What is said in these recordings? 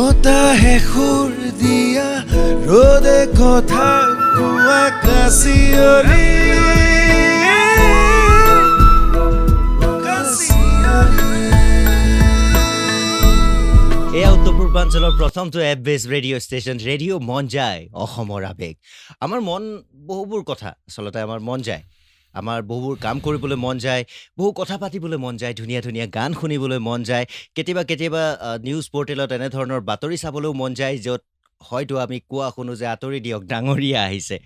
বতাহে সুৰ দিয়া ৰ'দে কথা কোৱা কাচিয়লি এয়া উত্তৰ পূৰ্বাঞ্চলৰ প্ৰথমটো এপ বেছ ৰেডিঅ' ষ্টেচন ৰেডিঅ' মন যায় অসমৰ আৱেগ। আমাৰ মন বহুবোৰ কথা আচলতে আমাৰ মন যায়, আমাৰ বহুবোৰ কাম কৰিবলৈ মন যায়, বহু কথা পাতিবলৈ মন যায়, ধুনীয়া ধুনীয়া গান শুনিবলৈ মন যায়, কেতিয়াবা নিউজ পৰ্টেলত এনেধৰণৰ বাতৰি চাবলৈও মন যায় য'ত হয়তো আমি কোৱা শুনো যে আঁতৰি দিয়ক ডাঙৰীয়া আহিছে।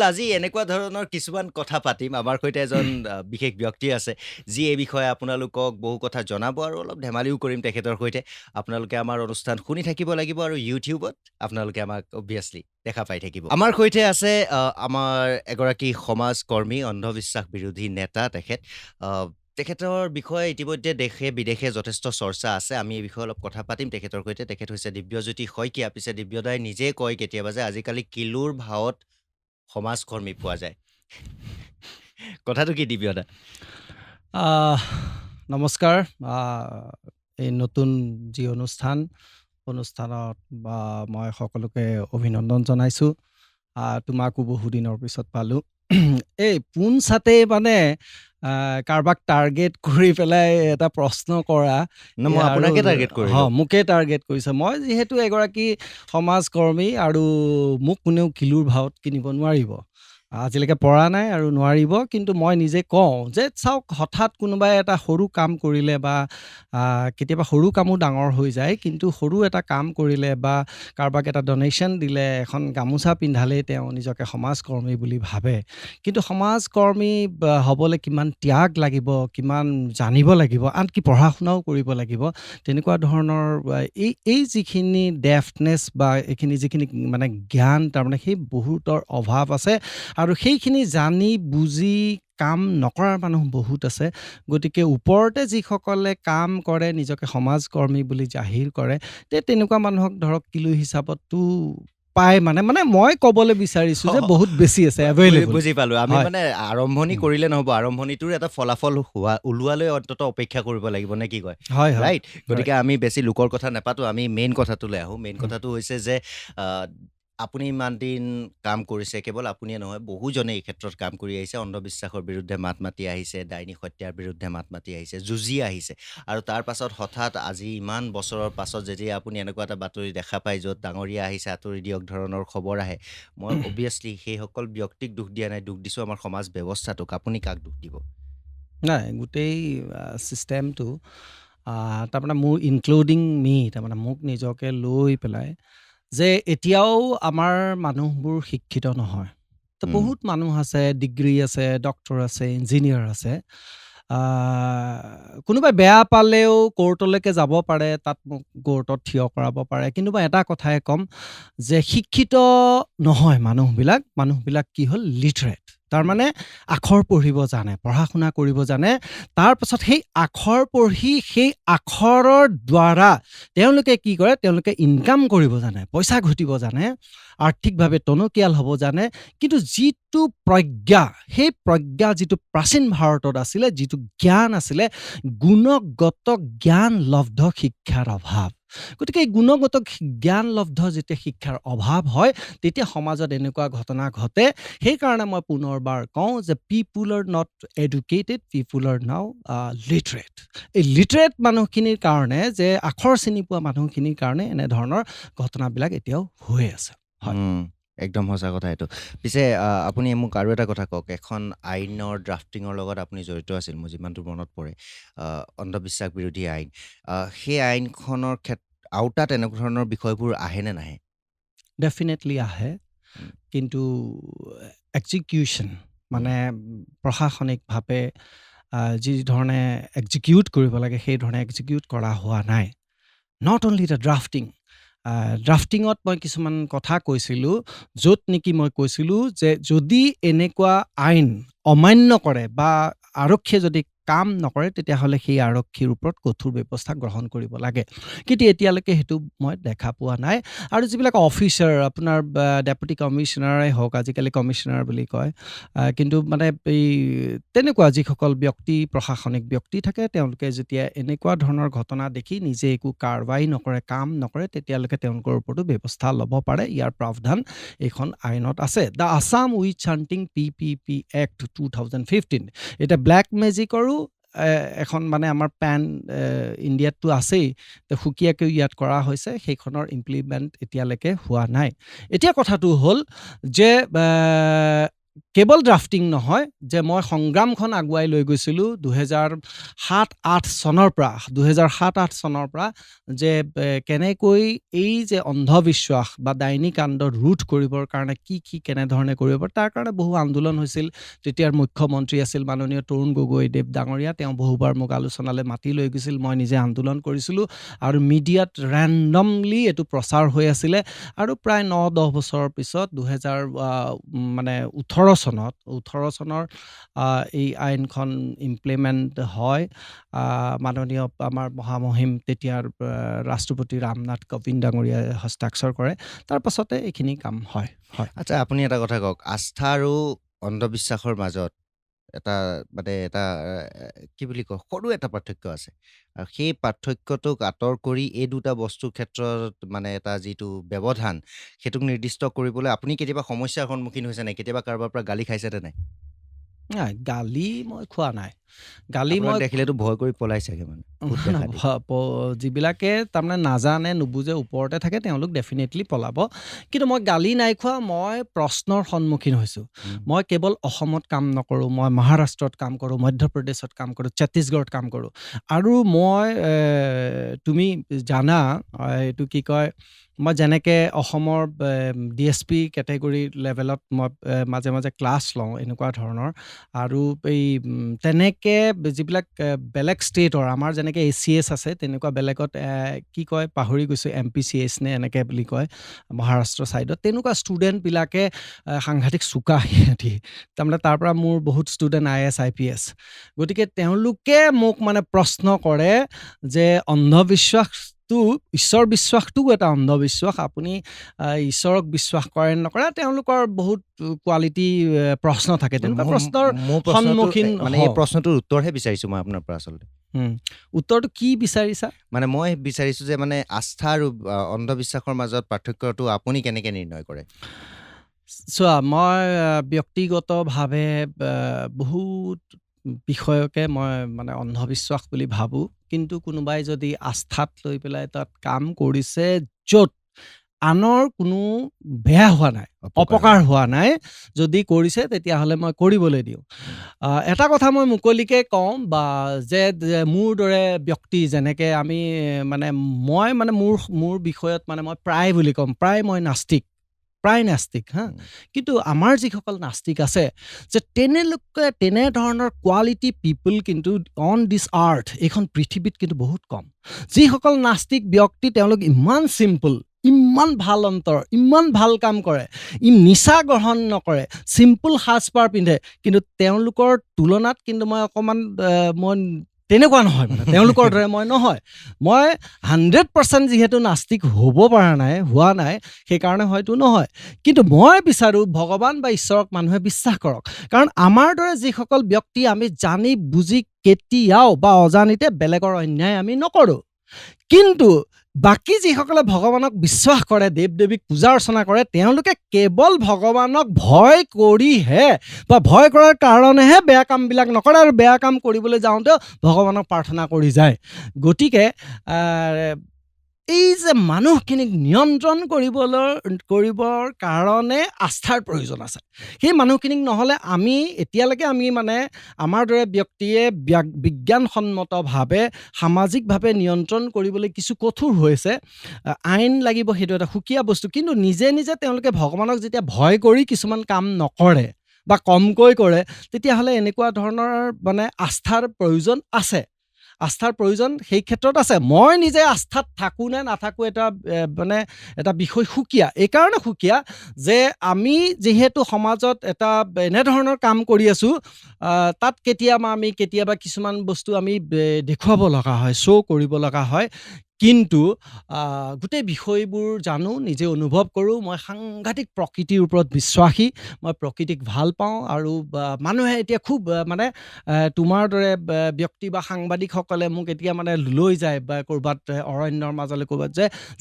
আজি এনেকুৱা ধৰণৰ কিছুমান কথা পাতিম। আমাৰ সৈতে এজন বিশেষ ব্যক্তি আছে যি এই বিষয়ে আপোনালোকক বহু কথা জনাব আৰু অলপ ধেমালিও কৰিম তেখেতৰ সৈতে। আপোনালোকে আমাৰ অনুষ্ঠান শুনি থাকিব লাগিব আৰু ইউটিউবত আপোনালোকে আমাক অবভিয়াছলি দেখা পাই থাকিব। আমাৰ সৈতে আছে আমাৰ এগৰাকী সমাজ কৰ্মী, অন্ধবিশ্বাস বিৰোধী নেতা তেখেতৰ বিষয়ে ইতিমধ্যে দেশে বিদেশে যথেষ্ট চৰ্চা আছে। আমি এই বিষয়ে অলপ কথা পাতিম তেখেতৰ সৈতে। তেখেত হৈছে দিব্যজ্যোতি শইকীয়া। পিছে দিব্যদাই নিজেই কয় কেতিয়াবা যে আজিকালি কিলোৰ ভাৱত সমাজ কৰ্মী পোৱা যায়। কথাটো কি দিব্যদা? নমস্কাৰ। এই নতুন যি অনুষ্ঠানত মই সকলোকে অভিনন্দন জনাইছোঁ। তোমাকো বহুদিনৰ পিছত পালোঁ। এই পোনছাতে মানে কাৰোবাক টাৰ্গেট কৰি পেলাই এটা প্ৰশ্ন কৰা, মই আপোনাকে টাৰ্গেট কৰিলোঁ। মোকে টাৰ্গেট কৰিছে। মই যিহেতু এগৰাকী সমাজ কৰ্মী আৰু মোক কোনেও কিলোৰ ভাৱত কিনিব নোৱাৰিব, আজিলৈকে পৰা নাই আৰু নোৱাৰিব। কিন্তু মই নিজে কওঁ যে চাওক, হঠাৎ কোনোবাই এটা সৰু কাম কৰিলে বা কেতিয়াবা সৰু কামো ডাঙৰ হৈ যায়, কিন্তু সৰু এটা কাম কৰিলে বা কাৰোবাক এটা ডনেশ্যন দিলে, এখন গামোচা পিন্ধালেই তেওঁ নিজকে সমাজকৰ্মী বুলি ভাবে। কিন্তু সমাজকৰ্মী হ'বলৈ কিমান ত্যাগ লাগিব, কিমান জানিব লাগিব, আনকি পঢ়া শুনাও কৰিব লাগিব। তেনেকুৱা ধৰণৰ এই যিখিনি ডেফনেছ বা এইখিনি যিখিনি মানে জ্ঞান, তাৰমানে সেই বহুতৰ অভাৱ আছে আৰু সেইখিনি জানি বুজি কাম নকৰাৰ মানুহ বহুত আছে। গতিকে ওপৰতে যিসকলে কাম কৰে, নিজকে সমাজকৰ্মী বুলি জাহিৰ কৰে, তেনেকুৱা মানুহক ধৰক কিলো হিচাপততো পায়। মানে মই ক'বলৈ বিচাৰিছোঁ যে বহুত বেছি আছে এভেইলেবল। বুজি পালোঁ। আমি মানে আৰম্ভণি কৰিলে নহ'ব, আৰম্ভণিটোৰ এটা ফলাফল ওলোৱালৈ অন্ততঃ অপেক্ষা কৰিব লাগিব, নে কি কয়? হয় ৰাইট। গতিকে আমি বেছি লোকৰ কথা নাপাতো, আমি মেইন কথাটোলৈ আহোঁ। মেইন কথাটো হৈছে যে আপুনি ইমান দিন কাম কৰিছে, কেৱল আপুনিয়ে নহয়, বহুজনে এই ক্ষেত্ৰত কাম কৰি আহিছে। অন্ধবিশ্বাসৰ বিৰুদ্ধে মাত মাতি আহিছে, ডাইনী হত্যাৰ বিৰুদ্ধে মাত মাতি আহিছে, যুঁজি আহিছে। আৰু তাৰ পাছত হঠাৎ আজি ইমান বছৰৰ পাছত যেতিয়া আপুনি এনেকুৱা এটা বাতৰি দেখা পায় য'ত ডাঙৰীয়া আহিছে আঁতৰি দিয়ক ধৰণৰ খবৰ আহে, মই অবভিয়াছলি সেইসকল ব্যক্তিক দুখ দিয়া নাই, দুখ দিছোঁ আমাৰ সমাজ ব্যৱস্থাটোক। আপুনি কাক দুখ দিব? নাই, গোটেই ছিষ্টেমটো তাৰমানে মোৰ ইনক্লুডিং মি, তাৰমানে মোক নিজকে লৈ পেলাই, যে এতিয়াও আমাৰ মানুহবোৰ শিক্ষিত নহয়। তো বহুত মানুহ আছে, ডিগ্ৰী আছে, ডক্টৰ আছে, ইঞ্জিনিয়াৰ আছে। কোনোবাই বেয়া পালেও কোৰ্টলৈকে যাব পাৰে, তাত মোক কোৰ্টত থিয় কৰাব পাৰে। কিন্তু মই এটা কথাই ক'ম যে শিক্ষিত নহয় মানুহবিলাক কি হ'ল, লিটাৰেট। তাৰমানে আখৰ পঢ়িব জানে, পঢ়া শুনা কৰিব জানে। তাৰপাছত সেই আখৰ পঢ়ি সেই আখৰৰ দ্বাৰা তেওঁলোকে কি কৰে, তেওঁলোকে ইনকাম কৰিব জানে, পইচা ঘটিব জানে, আৰ্থিকভাৱে টনকিয়াল হ'ব জানে। কিন্তু যিটো প্ৰজ্ঞা, সেই প্ৰজ্ঞা যিটো প্ৰাচীন ভাৰতত আছিলে, যিটো জ্ঞান আছিলে, গুণগত জ্ঞান লব্ধ শিক্ষাৰ অভাৱ। গতিকে এই গুণগত জ্ঞান লব্ধ যেতিয়া শিক্ষাৰ অভাৱ হয়, তেতিয়া সমাজত এনেকুৱা ঘটনা ঘটে। সেইকাৰণে মই পুনৰবাৰ কওঁ যে people are not educated, people are now literate. এই লিটাৰেট মানুহখিনিৰ কাৰণে, যে আখৰ চিনি পোৱা মানুহখিনিৰ কাৰণে এনেধৰণৰ ঘটনাবিলাক এতিয়াও হৈ আছে। একদম সঁচা কথা এইটো। পিছে আপুনি মোক আৰু এটা কথা কওক, এখন আইনৰ ড্ৰাফটিঙৰ লগত আপুনি জড়িত আছিল, মোৰ যিমানটো মনত পৰে, অন্ধবিশ্বাস বিৰোধী আইন। সেই আইনখনৰ আওতাত এনেকুৱা ধৰণৰ বিষয়বোৰ আহে নে নাহে? ডেফিনেটলি আহে, কিন্তু এক্সিকিউশ্যন মানে প্ৰশাসনিকভাৱে যি ধৰণে এক্সিকিউট কৰিব লাগে, সেই ধৰণে এক্সিকিউট কৰা হোৱা নাই। নট অনলি দ্য ড্ৰাফটিঙত মই কিছুমান কথা কৈছিলোঁ, য'ত নেকি মই কৈছিলোঁ যে যদি এনেকুৱা আইন অমান্য কৰে বা আৰক্ষীয়ে যদি কাম নকৰে তেতিয়াহ'লে সেই আৰক্ষীৰ ওপৰত কঠোৰ ব্যৱস্থা গ্ৰহণ কৰিব লাগে কিন্তু এতিয়ালৈকে সেইটো মই দেখা পোৱা নাই আৰু যিবিলাক অফিচাৰ আপোনাৰ ডেপুটি কমিশ্যনাৰে হওক আজিকালি কমিশ্যনাৰ বুলি কয় কিন্তু মানে এই তেনেকুৱা যিসকল ব্যক্তি প্ৰশাসনিক ব্যক্তি থাকে তেওঁলোকে যেতিয়া এনেকুৱা ধৰণৰ ঘটনা দেখি নিজে একো কাৰবাই নকৰে কাম নকৰে তেতিয়ালৈকে তেওঁলোকৰ ওপৰতো ব্যৱস্থা ল'ব পাৰে ইয়াৰ প্ৰাৱধান এইখন আইনত আছে the Assam wish hunting PPP act 2015 এটা ব্লেক মেজিকৰো এখন মানে আমাৰ পেন ইণ্ডিয়াততো আছেই তো সুকীয়াকৈ ইয়াত কৰা হৈছে সেইখনৰ ইমপ্লিমেণ্ট এতিয়ালৈকে হোৱা নাই এতিয়া কথাটো হ'ল যে কেৱল ড্ৰাফটিং নহয় যে মই সংগ্ৰামখন আগুৱাই লৈ গৈছিলোঁ 2007-08 চনৰ পৰা যে কেনেকৈ এই যে অন্ধবিশ্বাস বা ডাইনী কাণ্ড ৰোধ কৰিবৰ কাৰণে কি কেনেধৰণে কৰিব পাৰে তাৰ কাৰণে বহু আন্দোলন হৈছিল তেতিয়াৰ মুখ্যমন্ত্ৰী আছিল মাননীয় তৰুণ গগৈদেৱ ডাঙৰীয়া তেওঁ বহুবাৰ মোক আলোচনালৈ মাতি লৈ গৈছিল মই নিজে আন্দোলন কৰিছিলোঁ আৰু মিডিয়াত ৰেণ্ডমলি এইটো প্ৰচাৰ হৈ আছিলে আৰু প্ৰায় 9-10 বছৰৰ পিছত 18 চনৰ এই আইনখন ইমপ্লিমেণ্ট হয় মাননীয় আমাৰ মহামহিম তেতিয়াৰ ৰাষ্ট্ৰপতি ৰামনাথ কোবিন্দ ডাঙৰীয়াই হস্তাক্ষৰ কৰে তাৰ পাছতে এইখিনি কাম হয় আচ্ছা আপুনি এটা কথা কওক আস্থা আৰু অন্ধবিশ্বাসৰ মাজত এটা মানে এটা কি বুলি কয় সৰু এটা পাৰ্থক্য আছে আৰু সেই পাৰ্থক্যটোক আঁতৰ কৰি এই দুটা বস্তুৰ ক্ষেত্ৰত মানে এটা যিটো ব্যৱধান সেইটোক নিৰ্দিষ্ট কৰিবলৈ আপুনি কেতিয়াবা সমস্যাৰ সন্মুখীন হৈছে নাই কেতিয়াবা কাৰোবাৰ পৰা গালি খাইছেনে নাই নাই গালি মই খোৱা নাই গালি আপোনাক মই দেখিলেতো ভয় কৰি পলাই চাগে মানে ভূত দেখা দেখি। যিবিলাকে তাৰমানে নাজানে নুবুজে ওপৰতে থাকে তেওঁলোক ডেফিনেটলি পলাব কিন্তু মই গালি নাই খোৱা মই প্ৰশ্নৰ সন্মুখীন হৈছোঁ মই কেৱল অসমত কাম নকৰোঁ মই মহাৰাষ্ট্ৰত কাম কৰোঁ মধ্যপ্ৰদেশত কাম কৰোঁ ছত্তীশগড়ত কাম কৰোঁ আৰু মই তুমি জানা এইটো কি কয় মই যেনেকৈ অসমৰ DSP কেটেগৰী লেভেলত মই মাজে মাজে ক্লাছ লওঁ এনেকুৱা ধৰণৰ আৰু এই তেনেকৈ যিবিলাক বেলেগ ষ্টেটৰ আমাৰ যেনেকৈ ACS আছে তেনেকুৱা বেলেগত কি কয় পাহৰি গৈছোঁ MPCS নে এনেকৈ বুলি কয় মহাৰাষ্ট্ৰ ছাইডত তেনেকুৱা ষ্টুডেণ্টবিলাকে সাংঘাতিক চোকা সিহঁতি তাৰমানে তাৰ পৰা মোৰ বহুত ষ্টুডেণ্ট IAS IPS গতিকে তেওঁলোকে মোক মানে প্ৰশ্ন কৰে যে ঈশ্বৰ বিশ্বাসটো এটা অন্ধবিশ্বাস আপুনি ঈশ্বৰক বিশ্বাস কৰে নকৰে তেওঁলোকৰ বহুত কোৱালিটি প্ৰশ্ন থাকে তেনেকুৱা প্ৰশ্নৰ সন্মুখীন মানে এই প্ৰশ্নটোৰ উত্তৰহে বিচাৰিছোঁ মই আপোনাৰ পৰা আচলতে উত্তৰটো কি বিচাৰিছা মানে মই বিচাৰিছোঁ যে মানে আস্থা আৰু অন্ধবিশ্বাসৰ মাজত পাৰ্থক্যটো আপুনি কেনেকৈ নিৰ্ণয় কৰে চোৱা মই ব্যক্তিগতভাৱে বহুত বিষয়কে মই মানে অন্ধবিশ্বাস বুলি ভাবোঁ কিন্তু কোনোবাই যদি আস্থাত লৈ পেলাই তাত কাম কৰিছে য'ত আনৰ কোনো বেয়া হোৱা নাই অপকাৰ হোৱা নাই যদি কৰিছে তেতিয়াহ'লে মই কৰিবলৈ দিওঁ এটা কথা মই মুকলিকে কওঁ বা যে মোৰ দৰে ব্যক্তি যেনেকৈ আমি মানে মই মানে মোৰ বিষয়ত মানে মই প্ৰায় বুলি ক'ম প্ৰায় মই নাস্তিক কিন্তু আমাৰ যিসকল নাস্তিক আছে যে তেনেধৰণৰ কোৱালিটি পিপল কিন্তু অন দিছ আৰ্থ এইখন পৃথিৱীত কিন্তু বহুত কম যিসকল নাস্তিক ব্যক্তি তেওঁলোক ইমান চিম্পল ইমান ভাল অন্তৰ ইমান ভাল কাম কৰে নিচা গ্ৰহণ নকৰে চিম্পল সাজপাৰ পিন্ধে কিন্তু তেওঁলোকৰ তুলনাত কিন্তু মই অকণমান মই তেনেকুৱা নহয় মানে তেওঁলোকৰ দৰে মই নহয় মই 100% যিহেতু নাস্তিক হ'ব পৰা নাই হোৱা নাই সেইকাৰণে হয়তো নহয় কিন্তু মই বিচাৰোঁ ভগৱান বা ঈশ্বৰক মানুহে বিশ্বাস কৰক কাৰণ আমাৰ দৰে যিসকল ব্যক্তি আমি জানি বুজি কেতিয়াও বা অজানিতে বেলেগৰ অন্যায় আমি নকৰোঁ কিন্তু বাকী যিসকলে ভগৱানক বিশ্বাস কৰে দেৱ দেৱীক পূজা অৰ্চনা কৰে তেওঁলোকে কেৱল ভগৱানক ভয় কৰিহে বা ভয় কৰাৰ কাৰণেহে বেয়া কামবিলাক নকৰে আৰু বেয়া কাম কৰিবলৈ যাওঁতেও ভগৱানক প্ৰাৰ্থনা কৰি যায় গতিকে এই যে মানুহখিনিক নিয়ন্ত্ৰণ কৰিবৰ কাৰণে আস্থাৰ প্ৰয়োজন আছে সেই মানুহখিনিক নহ'লে এতিয়ালৈকে আমি মানে আমাৰ দৰে ব্যক্তিয়ে বিজ্ঞানসন্মতভাৱে সামাজিকভাৱে নিয়ন্ত্ৰণ কৰিবলৈ কিছু কঠোৰ হৈছে আইন লাগিব সেইটো এটা সুকীয়া বস্তু কিন্তু নিজে নিজে তেওঁলোকে ভগৱানক যেতিয়া ভয় কৰি কিছুমান কাম নকৰে বা কমকৈ কৰে তেতিয়াহ'লে এনেকুৱা ধৰণৰ মানে আস্থাৰ প্ৰয়োজন আছে আস্থাৰ প্ৰয়োজন সেই ক্ষেত্ৰত আছে। মই নিজে আস্থাত থাকোঁ নে নাথাকোঁ এটা মানে এটা বিষয় সুকীয়া। এইকাৰণে সুকীয়া যে আমি যিহেতু সমাজত এটা এনেধৰণৰ কাম কৰি আছোঁ, তাত কেতিয়াবা কিছুমান বস্তু আমি দেখুৱাব লগা হয়, শ্ব' কৰিব লগা হয়। কিন্তু গোটেই বিষয়বোৰ জানো, নিজে অনুভৱ কৰোঁ। মই সাংঘাতিক প্ৰকৃতিৰ ওপৰত বিশ্বাসী। মই প্ৰকৃতিক ভাল পাওঁ আৰু মানুহে এতিয়া খুব মানে তোমাৰ দৰে ব্যক্তি বা সাংবাদিকসকলে মোক এতিয়া মানে লৈ যায় বা ক'ৰবাত অৰণ্যৰ মাজলৈ ক'ৰবাত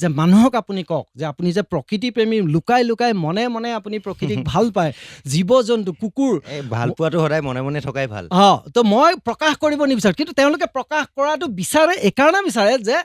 যে মানুহক আপুনি কওক যে আপুনি যে প্ৰকৃতিপ্ৰেমী, লুকাই লুকাই মনে মনে আপুনি প্ৰকৃতিক ভাল পায়, জীৱ-জন্তু, কুকুৰ। এই ভাল পোৱাটো সদায় মনে মনে থকাই ভাল। তো মই প্ৰকাশ কৰিব নিবিচাৰোঁ, কিন্তু তেওঁলোকে প্ৰকাশ কৰাটো বিচাৰে। এইকাৰণে বিচাৰে যে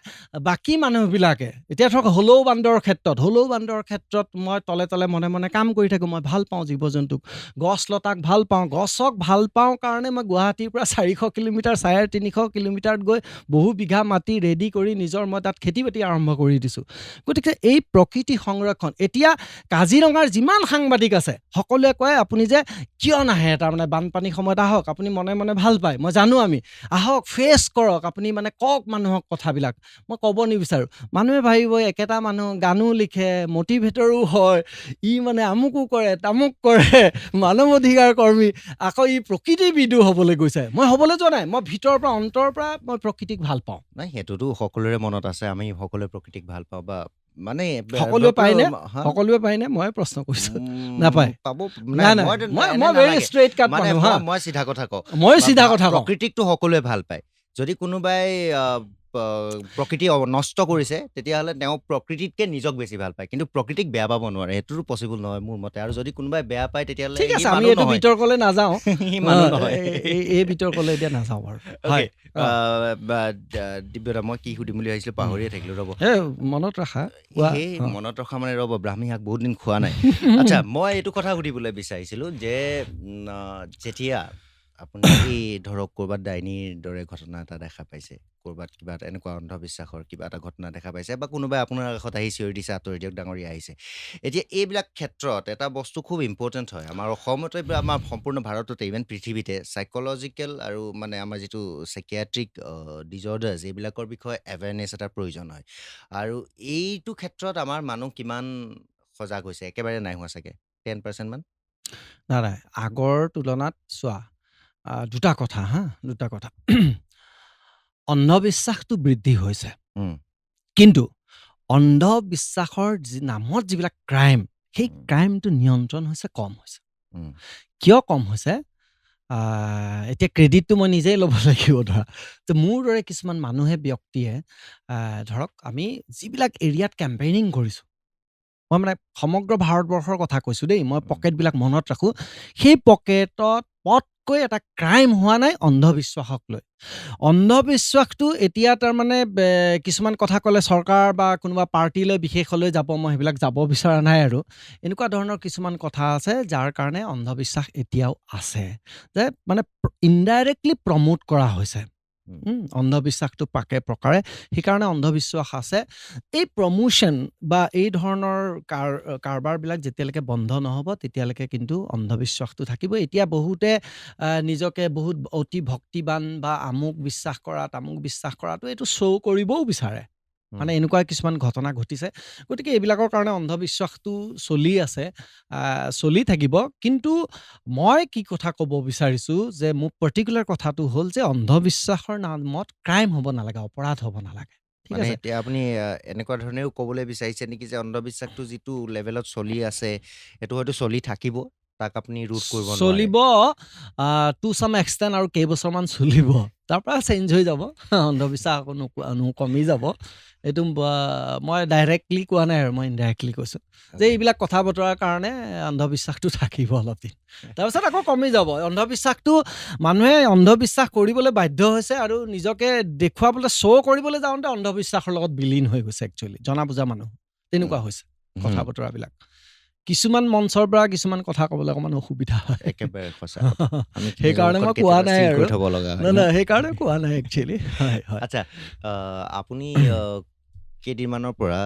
বাকী মানুহবিলাকে এতিয়া ধৰক হলৌ বান্দৰৰ ক্ষেত্ৰত মই তলে তলে মনে মনে কাম কৰি থাকোঁ। মই ভাল পাওঁ জীৱ-জন্তুক, গছ লতাক ভাল পাওঁ। গছক ভাল পাওঁ কাৰণে মই গুৱাহাটীৰ পৰা 400 কিলোমিটাৰ 350 কিলোমিটাৰত গৈ বহু বিঘা মাটি ৰেডি কৰি মই তাত খেতি বাতি আৰম্ভ কৰি দিছোঁ। গতিকে এই প্ৰকৃতি সংৰক্ষণ, এতিয়া কাজিৰঙাৰ যিমান সাংবাদিক আছে সকলোৱে কয় আপুনি যে কিয় নাহে, তাৰমানে বানপানী সময়ত আহক, আপুনি মনে মনে ভাল পায়, মই জানো, আমি আহক, ফেচ কৰক, আপুনি মানে কওক মানুহক কথাবিলাক। মই ক'ব নিবিচাৰোঁ। মানুহে ভাবিব একেটা মানুহ গানো লিখে, মটিভেটৰো হয়, ই মানে আমুকো কৰে তামুক কৰে, মানৱ অধিকাৰ কৰ্মী, আকৌ ই প্ৰকৃতিবিদো হ'বলৈ গৈছে। মই হ'বলৈ যোৱা নাই। মই ভিতৰৰ পৰা অন্তৰৰ পৰা মই প্ৰকৃতিক ভাল পাওঁ। নাই, সেইটোতো সকলোৰে মনত আছে। আমি সকলোৱে প্ৰকৃতিক ভাল পাওঁ বা মানে সকলোৱে পায়নে? মই প্ৰশ্ন কৰিছোঁ। নাপায়? পাব। নাই, মই ভেৰি ষ্ট্ৰেইট কাট মানে মানুহ। মই চিধা কথা কওঁ। মই চিধা কথা কওঁ। প্ৰকৃতিকটো সকলোৱে ভাল পায়। যদি কোনোবাই প্ৰকৃতি নষ্ট কৰিছে, তেতিয়াহ'লে তেওঁ প্ৰকৃতিতকৈ নিজক বেছি ভাল পায়, কিন্তু প্ৰকৃতিক বেয়া পাব নোৱাৰে। সেইটোতো পচিবল নহয় মোৰ মতে। আৰু যদি কোনোবাই বেয়া পায় তেতিয়াহ'লে ঠিক আছে, আমি এইটো বিতৰ্কলৈ নাযাওঁ। এই বিতৰ্কলৈ এতিয়া নাযাওঁ বাৰু। হয়, দিব্যদা, মই কি সুধিম বুলি ভাবিছিলোঁ পাহৰিয়ে থাকিলোঁ। ৰ'ব, মনত ৰাখা। সেই মনত ৰখা মানে ৰ'ব, ব্ৰাহ্মী শাক বহুত দিন খোৱা নাই। আচ্ছা, মই এইটো কথা সুধিবলৈ বিচাৰিছিলোঁ যে যেতিয়া আপুনি এই ধৰক ক'ৰবাত ডাইনীৰ দৰে ঘটনা এটা দেখা পাইছে, ক'ৰবাত কিবা এটা এনেকুৱা অন্ধবিশ্বাসৰ কিবা এটা ঘটনা দেখা পাইছে, বা কোনোবাই আপোনাৰ কাষত আহি চিঞৰি দিছে আঁতৰি দিয়ক ডাঙৰীয়া আহিছে, এতিয়া এইবিলাক ক্ষেত্ৰত এটা বস্তু খুব ইম্পৰ্টেণ্ট হয় আমাৰ অসমতে বা আমাৰ সম্পূৰ্ণ ভাৰততে, ইভেন পৃথিৱীতে, চাইক'লজিকেল আৰু মানে আমাৰ যিটো চাইকিয়াট্ৰিক ডিজৰ্ডাৰ্ছ, এইবিলাকৰ বিষয়ে এৱেৰনেছ এটাৰ প্ৰয়োজন হয়। আৰু এইটো ক্ষেত্ৰত আমাৰ মানুহ কিমান সজাগ হৈছে? একেবাৰে নাই হোৱা চাগে, 10% মান। নাই, আগৰ তুলনাত চোৱা, দুটা কথা। অন্ধবিশ্বাসটো বৃদ্ধি হৈছে, কিন্তু অন্ধবিশ্বাসৰ নামত যিবিলাক ক্ৰাইম, সেই ক্ৰাইমটো নিয়ন্ত্ৰণ হৈছে, কম হৈছে। কিয় কম হৈছে? এতিয়া ক্ৰেডিটটো মই নিজেই ল'ব লাগিব। ধৰা যে মোৰ দৰে কিছুমান ব্যক্তিয়ে ধৰক আমি যিবিলাক এৰিয়াত কেম্পেইনিং কৰিছোঁ, মই মানে সমগ্ৰ ভাৰতবৰ্ষৰ কথা কৈছোঁ দেই, মই পকেটবিলাক মনত ৰাখোঁ। সেই পকেটত পটকৈ এটা ক্ৰাইম হোৱা নাই অন্ধবিশ্বাসক লৈ। অন্ধবিশ্বাসটো এতিয়া তাৰমানে কিছুমান কথা ক'লে চৰকাৰ বা কোনোবা পাৰ্টিলৈ বিশেষলৈ যাব, মই সেইবিলাক যাব বিচৰা নাই। আৰু এনেকুৱা ধৰণৰ কিছুমান কথা আছে যাৰ কাৰণে অন্ধবিশ্বাস এতিয়াও আছে, যে মানে ইনডাইৰেক্টলি প্ৰমোট কৰা হৈছে অন্ধবিশ্বাসটো প্ৰকাৰে। সেইকাৰণে অন্ধবিশ্বাস আছে। এই প্ৰমোশ্যন বা এই ধৰণৰ কাৰবাৰবিলাক যেতিয়ালৈকে বন্ধ নহ'ব, তেতিয়ালৈকে কিন্তু অন্ধবিশ্বাসটো থাকিব। এতিয়া বহুতে নিজকে বহুত অতি ভক্তিবান বা আমুক বিশ্বাস কৰা তামুক বিশ্বাস কৰাটো এইটো শ্ব' কৰিবও বিচাৰে। মানে এনেকুৱা কিছুমান ঘটনা ঘটিছে। গতিকে এইবিলাকৰ কাৰণে অন্ধবিশ্বাসটো চলি থাকিব। কিন্তু মই কি কথা ক'ব বিচাৰিছোঁ যে মোক পাৰ্টিকুলাৰ কথাটো হ'ল যে অন্ধবিশ্বাসৰ নামত ক্ৰাইম হ'ব নালাগে, অপৰাধ হ'ব নালাগে। ঠিক মানে আছে? এতিয়া আপুনি এনেকুৱা ধৰণেও ক'বলৈ বিচাৰিছে নেকি যে অন্ধবিশ্বাসটো যিটো লেভেলত চলি আছে, সেইটো হয়তো চলি থাকিব, তাক আপুনি ৰোধ কৰিব নোৱাৰে? চলিব টু চাম এক্সটেণ্ট, আৰু কেইবছৰমান চলিব, তাৰপৰা চেঞ্জ হৈ যাব। অন্ধবিশ্বাস আকৌ কমি যাব। এইটো মই ডাইৰেক্টলি কোৱা নাই, আৰু মই ইনডাইৰেক্টলি কৈছোঁ যে এইবিলাক কথা বতৰাৰ কাৰণে অন্ধবিশ্বাসটো থাকিব অলপ দিন, তাৰপিছত আকৌ কমি যাব। মানুহে অন্ধবিশ্বাস কৰিবলৈ বাধ্য হৈছে, আৰু নিজকে দেখুৱাবলৈ, শ্ব' কৰিবলৈ যাওঁতে অন্ধবিশ্বাসৰ লগত বিলীন হৈ গৈছে। একচুৱেলি জনা বুজা মানুহ তেনেকুৱা হৈছে কথা বতৰাবিলাক। কিছুমান মঞ্চৰ পৰা কিছুমান কথা ক'বলৈ অকণমান অসুবিধা হয়। একেবাৰে সঁচা। সেইকাৰণে মই কোৱা নাই, আৰু সেইকাৰণে কোৱা নাই একচুৱেলি। আচ্ছা, আপুনি কেইদিনমানৰ পৰা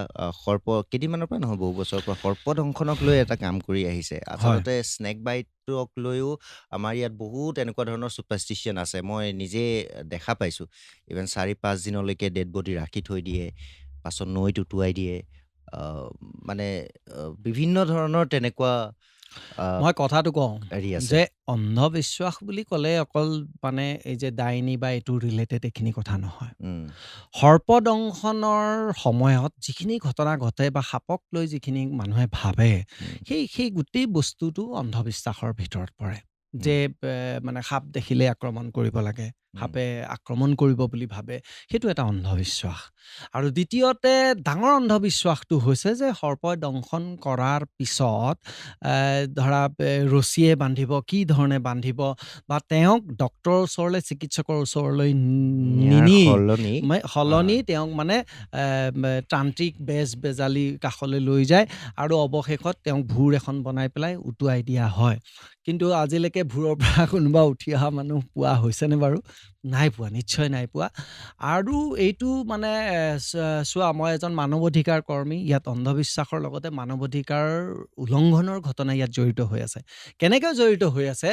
কেইদিনমানৰ পৰা নহয় বহু বছৰৰ পৰা সৰ্পদংশনক লৈ এটা কাম কৰি আহিছে আচলতে স্নেক বাইটক লৈও আমাৰ ইয়াত বহুত এনেকুৱা ধৰণৰ ছুপাৰষ্টিশ্যন আছে মই নিজে দেখা পাইছোঁ ইভেন 4-5 দিনলৈকে ডেড বডি ৰাখি থৈ দিয়ে পাছত নৈত উটুৱাই দিয়ে মানে বিভিন্ন ধৰণৰ তেনেকুৱা আহ, মই কথাটো কওঁ হেৰি আছে যে অন্ধবিশ্বাস বুলি ক'লে অকল মানে এই যে ডাইনী বা এইটো ৰিলেটেড এইখিনি কথা নহয় উম, সৰ্পদংশনৰ সময়ত যিখিনি ঘটনা ঘটে বা সাপক লৈ যিখিনি মানুহে ভাবে উম, সেই গোটেই বস্তুটো অন্ধবিশ্বাসৰ ভিতৰত পৰে যে মানে সাপ দেখিলে আক্ৰমণ কৰিব লাগে সাপে আক্ৰমণ কৰিব বুলি ভাবে সেইটো এটা অন্ধবিশ্বাস আৰু দ্বিতীয়তে ডাঙৰ অন্ধবিশ্বাসটো হৈছে যে সৰ্পই দংশন কৰাৰ পিছত ধৰা ৰছীয়ে বান্ধিব কি ধৰণে বান্ধিব বা তেওঁক ডক্তৰৰ ওচৰলৈ চিকিৎসকৰ ওচৰলৈ নিয়াৰ নিনি সলনি তেওঁক মানে তান্ত্ৰিক বেজালি কাষলৈ লৈ যায় আৰু অৱশেষত তেওঁক ভুৰ এখন বনাই পেলাই উটুৱাই দিয়া হয় কিন্তু আজিলৈকে ভুৰৰ পৰা কোনোবা উঠি অহা মানুহ পোৱা হৈছেনে বাৰু নাই পোৱা নিশ্চয় নাই পোৱা আৰু এইটো মানে চোৱা মই এজন মানৱ অধিকাৰ কৰ্মী ইয়াত অন্ধবিশ্বাসৰ লগতে মানৱ অধিকাৰ উলংঘনৰ ঘটনা ইয়াত জড়িত হৈ আছে কেনেকৈ জড়িত হৈ আছে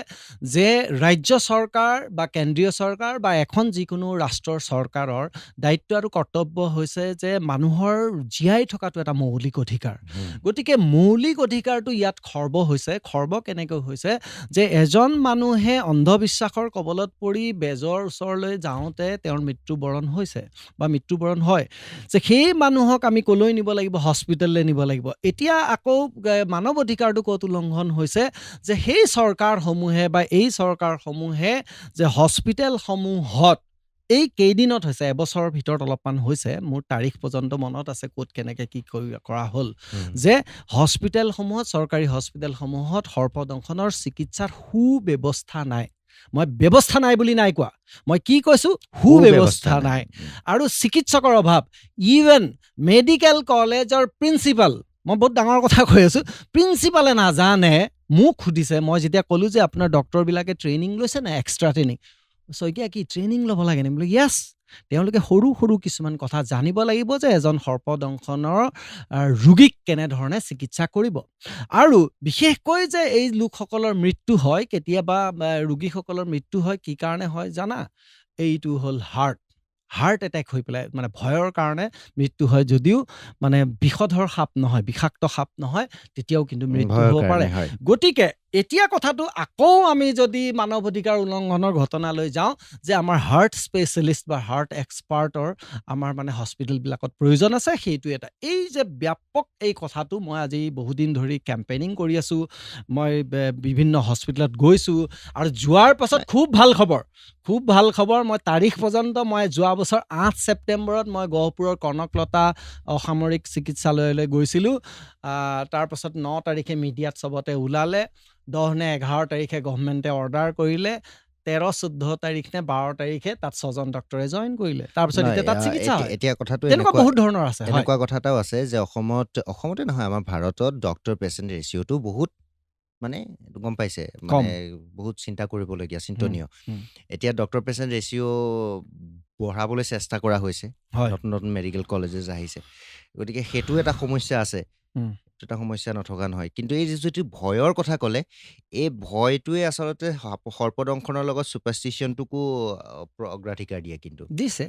যে ৰাজ্য চৰকাৰ বা কেন্দ্ৰীয় চৰকাৰ বা এখন যিকোনো ৰাষ্ট্ৰৰ চৰকাৰৰ দায়িত্ব আৰু কৰ্তব্য হৈছে যে মানুহৰ জীয়াই থকাটো এটা মৌলিক অধিকাৰ গতিকে মৌলিক অধিকাৰটো ইয়াত খৰ্ব কেনেকৈ হৈছে যে এজন মানুহে অন্ধবিশ্বাসৰ কবলত পৰি বেজৰ ওচৰলৈ যাওঁতে তেওঁৰ মৃত্যুবৰণ হৈছে বা মৃত্যুবৰণ হয় যে সেই মানুহক আমি কলৈ নিব লাগিব হস্পিটেললৈ নিব লাগিব এতিয়া আকৌ মানৱ অধিকাৰটো ক'ত উলংঘন হৈছে যে সেই চৰকাৰসমূহে বা এই চৰকাৰসমূহে যে হস্পিটেলসমূহত এই কেইদিনত হৈছে এবছৰৰ ভিতৰত অলপমান হৈছে মোৰ তাৰিখ পৰ্যন্ত মনত আছে ক'ত কেনেকৈ কি কৰা হ'ল যে হস্পিটেলসমূহত চৰকাৰী হস্পিটেলসমূহত সৰ্পদংশনৰ চিকিৎসাৰ সুব্যৱস্থা নাই মই ব্যৱস্থা নাই বুলি নাই কোৱা মই কি কৈছোঁ সুব্যৱস্থা নাই আৰু চিকিৎসকৰ অভাৱ ইভেন মেডিকেল কলেজৰ প্ৰিন্সিপাল মই বহুত ডাঙৰ কথা কৈ আছোঁ প্ৰিন্সিপালে নাজানে মোক সুধিছে মই যেতিয়া ক'লোঁ যে আপোনাৰ ডক্টৰবিলাকে ট্ৰেইনিং লৈছে নে এক্সট্ৰা ট্ৰেইনিং শইকীয়া কি ট্ৰেইনিং ল'ব লাগে নে বোলে য়েছ তেওঁলোকে সৰু কিছুমান কথা জানিব লাগিব যে এজন সৰ্পদংশনৰ ৰোগীক কেনেধৰণে চিকিৎসা কৰিব আৰু বিশেষকৈ যে এই লোকসকলৰ মৃত্যু হয় কেতিয়াবা ৰোগীসকলৰ মৃত্যু হয় কি কাৰণে হয় জানা এইটো হ'ল হাৰ্ট এটেক হৈ পেলাই মানে ভয়ৰ কাৰণে মৃত্যু হয় যদিও মানে বিষধৰ সাপ নহয় বিষাক্ত সাপ নহয় তেতিয়াও কিন্তু মৃত্যু হ'ব পাৰে গতিকে এতিয়া কথাটো আকৌ আমি যদি মানৱ অধিকাৰ উলংঘনৰ ঘটনালৈ যাওঁ যে আমাৰ হাৰ্ট স্পেচিয়েলিষ্ট বা হাৰ্ট এক্সপাৰ্টৰ আমাৰ মানে হস্পিটেলবিলাকত প্ৰয়োজন আছে সেইটো এটা এই যে ব্যাপক এই কথাটো মই আজি বহুদিন ধৰি কেম্পেইনিং কৰি আছোঁ মই বিভিন্ন হস্পিটেলত গৈছোঁ আৰু যোৱাৰ পাছত খুব ভাল খবৰ মই তাৰিখ পৰ্যন্ত মই যোৱা বছৰ 8 ছেপ্টেম্বৰত মই গহপুৰৰ কনকলতা অসামৰিক চিকিৎসালয়লৈ গৈছিলোঁ তাৰপাছত 9 তাৰিখে মিডিয়াত চবতে ওলালে 10 নে 11 তাৰিখে গভৰ্ণমেণ্টে অৰ্ডাৰ কৰিলে 13-14 তাৰিখ নে 12 তাৰিখে তাত 6জন ডক্টৰে জইন কৰিলে তাৰপিছত এতিয়া তাত চিকিৎসা হয় এতিয়া কথাটো তেনেকুৱা বহুত ধৰণৰ আছে এনেকুৱা কথা এটাও আছে যে অসমতে নহয় আমাৰ ভাৰতত ডক্টৰ পেচেণ্ট ৰেচিঅ'টো বহুত মানে গম পাইছে মানে বহুত চিন্তা কৰিবলগীয়া চিন্তনীয় এতিয়া ডক্টৰ পেচেণ্ট ৰেচিঅ' বঢ়াবলৈ চেষ্টা কৰা হৈছে নতুন মেডিকেল কলেজেছ আহিছে গতিকে সেইটো এটা সমস্যা আছে এটা সমস্যা নথকা নহয় কিন্তু এই যিটো ভয়ৰ কথা ক'লে এই ভয়টোৱে আচলতে সৰ্পদংশনৰ লগত ছুপাৰষ্টিশ্যনটোকো অগ্ৰাধিকাৰ দিয়ে কিন্তু দিছে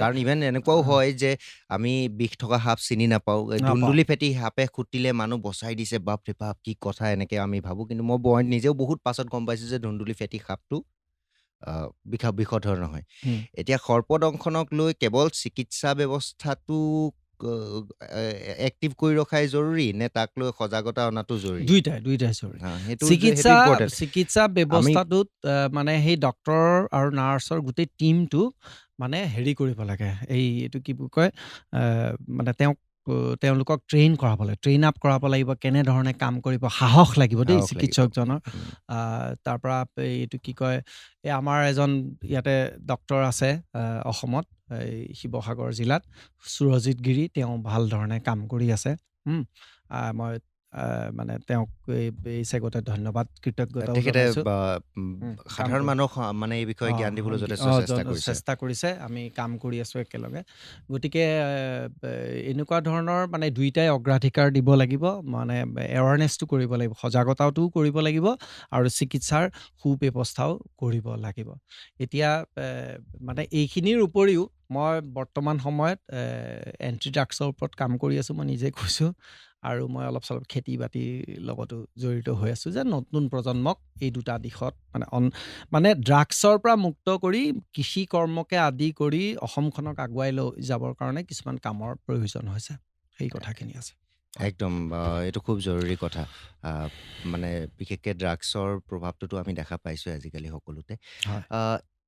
কাৰণ ইভেন এনেকুৱাও হয় যে আমি বিষ থকা সাপ চিনি নাপাওঁ ধুন্দুলি ফেটি সাপে খুটিলে মানুহ বচাই দিছে বাপৰে বাপ কি কথা এনেকে আমি ভাবোঁ কিন্তু মই নিজেও বহুত পাছত গম পাইছোঁ যে ধুন্দুলি ফেটি সাপটো বিষধৰ নহয় এতিয়া সৰ্পদংশনক লৈ কেৱল চিকিৎসা ব্যৱস্থাটো এক্টিভ কৰি ৰখাই জৰুৰী নে তাক লৈ সজাগতা অনাটো জৰুৰী দুইটাই জৰুৰী চিকিৎসা ব্যৱস্থাটোত মানে সেই ডক্তৰ আৰু নাৰ্ছৰ গোটেই টিমটো মানে হেৰি কৰিব লাগে এইটো কি কয় মানে তেওঁলোকক ট্ৰেইন আপ কৰাব লাগিব কেনেধৰণে কাম কৰিব সাহস লাগিব দেই চিকিৎসকজনৰ তাৰ পৰা এইটো কি কয় এই আমাৰ এজন ইয়াতে ডক্তৰ আছে অসমত এই শিৱসাগৰ জিলাত সুৰজিৎ গিৰি তেওঁ ভাল ধৰণে কাম কৰি আছে মই মানে তেওঁক এই চেগতে ধন্যবাদ কৃতজ্ঞতা তেখেতে জনাইছোঁ। সাধাৰণ মানুহক মানে এই বিষয়ে জ্ঞান দিবলৈ যথেষ্ট চেষ্টা কৰিছে। চেষ্টা কৰিছে, আমি কাম কৰি আছোঁ একেলগে। গতিকে এনেকুৱা ধৰণৰ মানে দুইটাই অগ্ৰাধিকাৰ দিব লাগিব, মানে এৱাৰনেছটো কৰিব লাগিব, সজাগতাটোও কৰিব লাগিব আৰু চিকিৎসাৰ সুব্যৱস্থাও কৰিব লাগিব। এতিয়া মানে এইখিনিৰ উপৰিও মই বৰ্তমান সময়ত এণ্টি ড্ৰাগছৰ ওপৰত কাম কৰি আছোঁ, মই নিজে কৈছোঁ। আৰু মই অলপ চলপ খেতি বাতিৰ লগতো জড়িত হৈ আছোঁ, যে নতুন প্ৰজন্মক এই দুটা দিশত মানে ড্ৰাগছৰ পৰা মুক্ত কৰি কৃষি কৰ্মকে আদি কৰি অসমখনক আগুৱাই লৈ যাবৰ কাৰণে কিছুমান কামৰ প্ৰয়োজন হৈছে। সেই কথাখিনি আছে। একদম এইটো খুব জৰুৰী কথা। মানে বিশেষকৈ ড্ৰাগছৰ প্ৰভাৱটোতো আমি দেখা পাইছোঁ আজিকালি সকলোতে। হয়।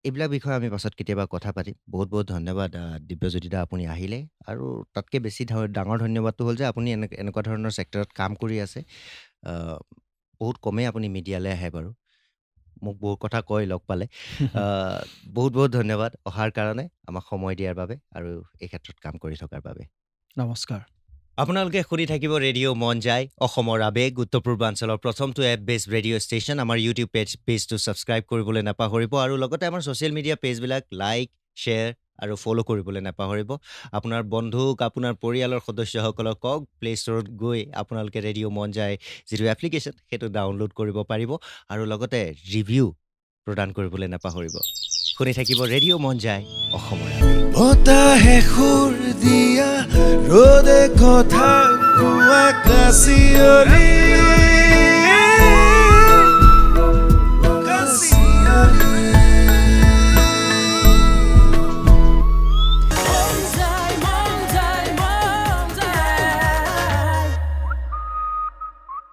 এইবিলাক বিষয়ে আমি পাছত কেতিয়াবা কথা পাতিম। বহুত বহুত ধন্যবাদ দিব্যজ্যোতি দা, আপুনি আহিলে। আৰু তাতকৈ বেছি ডাঙৰ ধন্যবাদটো হ'ল যে আপুনি এনেকুৱা ধৰণৰ ছেক্টৰত কাম কৰি আছে। বহুত কমেই আপুনি মিডিয়ালৈ আহে বাৰু, মোক বহুত কথা কয় লগ পালে। বহুত বহুত ধন্যবাদ অহাৰ কাৰণে, আমাক সময় দিয়াৰ বাবে আৰু এই ক্ষেত্ৰত কাম কৰি থকাৰ বাবে। নমস্কাৰ। আপোনালোকে শুনি থাকিব ৰেডিঅ' মন যায়, অসমৰ আৱেগ, উত্তৰ পূৰ্বাঞ্চলৰ প্ৰথমটো এপ বেছ ৰেডিঅ' ষ্টেচন। আমাৰ ইউটিউব পেজটো ছাবস্ক্ৰাইব কৰিবলৈ নাপাহৰিব আৰু লগতে আমাৰ ছ'চিয়েল মিডিয়া পেজবিলাক লাইক, শ্বেয়াৰ আৰু ফ'ল' কৰিবলৈ নাপাহৰিব। আপোনাৰ বন্ধুক, আপোনাৰ পৰিয়ালৰ সদস্যসকলক কওক, প্লে' ষ্ট'ৰত গৈ আপোনালোকে ৰেডিঅ' মন যায় যিটো এপ্লিকেশ্যন সেইটো ডাউনলোড কৰিব পাৰিব আৰু লগতে ৰিভিউ প্ৰদান কৰিবলৈ নাপাহৰিব। শুনি থাকিব ৰেডিঅ' মন যায়, অসমৰ আৱেগ। বতাহে সুৰ দিয়া ৰ'দে কথা কোৱা কাচিয়লি